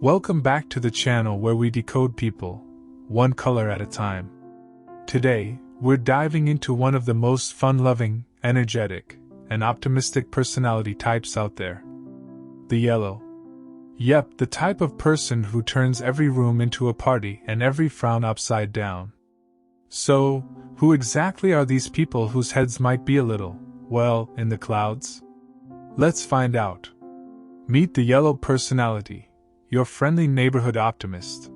Welcome back to the channel where we decode people, one color at a time. Today, we're diving into one of the most fun-loving, energetic, and optimistic personality types out there. The yellow. Yep, the type of person who turns every room into a party and every frown upside down. So, who exactly are these people whose heads might be a little, well, in the clouds? Let's find out. Meet the yellow personality. Your friendly neighborhood optimist.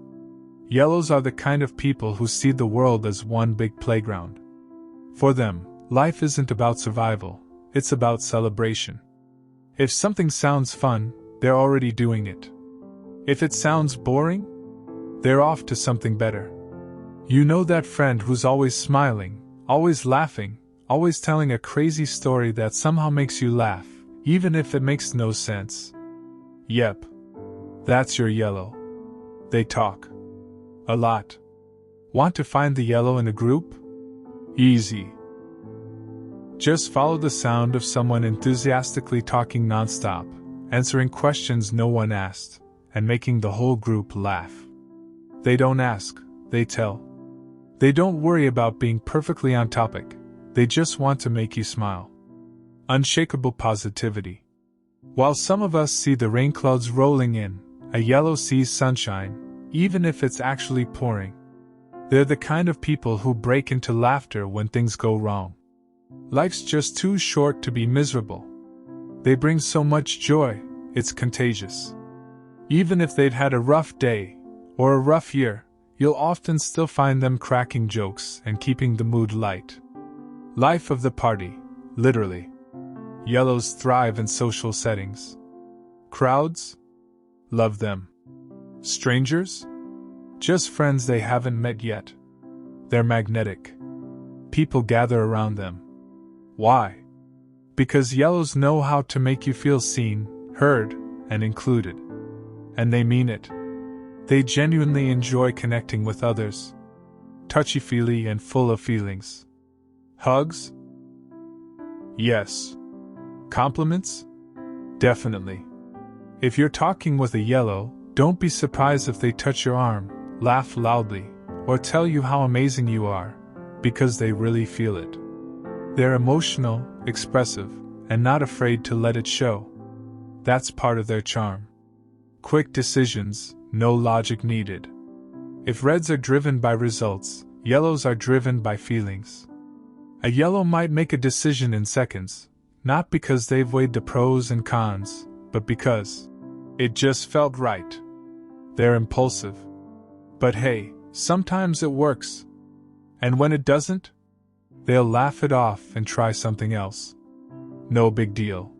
Yellows are the kind of people who see the world as one big playground. For them, life isn't about survival, it's about celebration. If something sounds fun, they're already doing it. If it sounds boring, they're off to something better. You know that friend who's always smiling, always laughing, always telling a crazy story that somehow makes you laugh, even if it makes no sense. Yep. That's your yellow. They talk. A lot. Want to find the yellow in a group? Easy. Just follow the sound of someone enthusiastically talking nonstop, answering questions no one asked, and making the whole group laugh. They don't ask, they tell. They don't worry about being perfectly on topic, they just want to make you smile. Unshakable positivity. While some of us see the rain clouds rolling in, a yellow sees sunshine, even if it's actually pouring. They're the kind of people who break into laughter when things go wrong. Life's just too short to be miserable. They bring so much joy, it's contagious. Even if they've had a rough day, or a rough year, you'll often still find them cracking jokes and keeping the mood light. Life of the party, literally. Yellows thrive in social settings. Crowds? Love them. Strangers? Just friends they haven't met yet. They're magnetic. People gather around them. Why? Because yellows know how to make you feel seen, heard, and included. And they mean it. They genuinely enjoy connecting with others. Touchy-feely and full of feelings. Hugs? Yes. Compliments? Definitely. If you're talking with a yellow, don't be surprised if they touch your arm, laugh loudly, or tell you how amazing you are, because they really feel it. They're emotional, expressive, and not afraid to let it show. That's part of their charm. Quick decisions, no logic needed. If reds are driven by results, yellows are driven by feelings. A yellow might make a decision in seconds, not because they've weighed the pros and cons, but because it just felt right. They're impulsive. But hey, sometimes it works. And when it doesn't, they'll laugh it off and try something else. No big deal.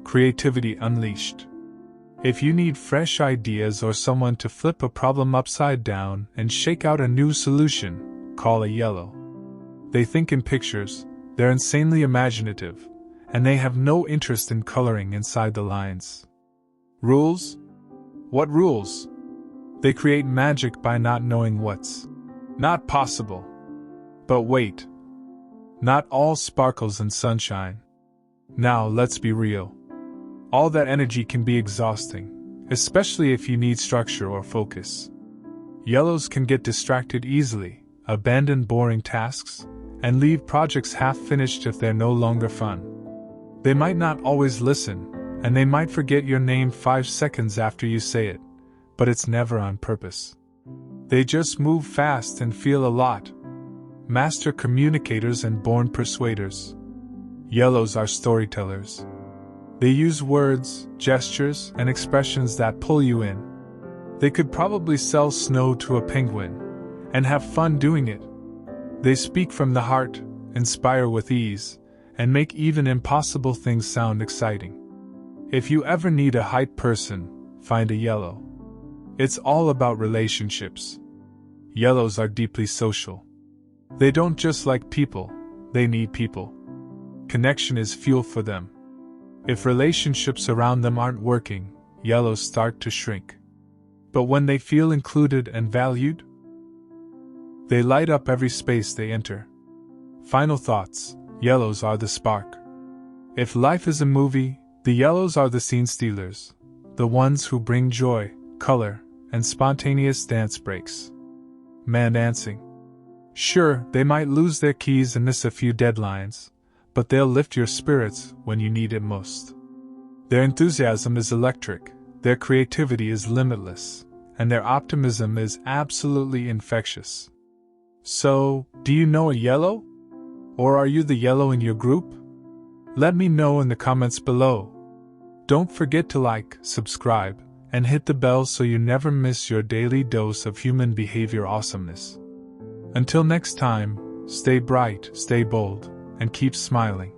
Creativity unleashed. If you need fresh ideas or someone to flip a problem upside down and shake out a new solution, call a yellow. They think in pictures, they're insanely imaginative, and they have no interest in coloring inside the lines. Rules? What rules? They create magic by not knowing what's not possible. But wait. Not all sparkles and sunshine. Now let's be real. All that energy can be exhausting, especially if you need structure or focus. Yellows can get distracted easily, abandon boring tasks, and leave projects half-finished if they're no longer fun. They might not always listen, and they might forget your name 5 seconds after you say it, but it's never on purpose. They just move fast and feel a lot. Master communicators and born persuaders. Yellows are storytellers. They use words, gestures, and expressions that pull you in. They could probably sell snow to a penguin, and have fun doing it. They speak from the heart, inspire with ease, and make even impossible things sound exciting. If you ever need a hype person, find a yellow. It's all about relationships. Yellows are deeply social. They don't just like people, they need people. Connection is fuel for them. If relationships around them aren't working, yellows start to shrink. But when they feel included and valued, they light up every space they enter. Final thoughts. Yellows are the spark. If life is a movie, the yellows are the scene stealers, the ones who bring joy, color, and spontaneous dance breaks. Man dancing. Sure, they might lose their keys and miss a few deadlines, but they'll lift your spirits when you need it most. Their enthusiasm is electric, their creativity is limitless, and their optimism is absolutely infectious. So, do you know a yellow? Or are you the yellow in your group? Let me know in the comments below. Don't forget to like, subscribe, and hit the bell so you never miss your daily dose of human behavior awesomeness. Until next time, stay bright, stay bold, and keep smiling.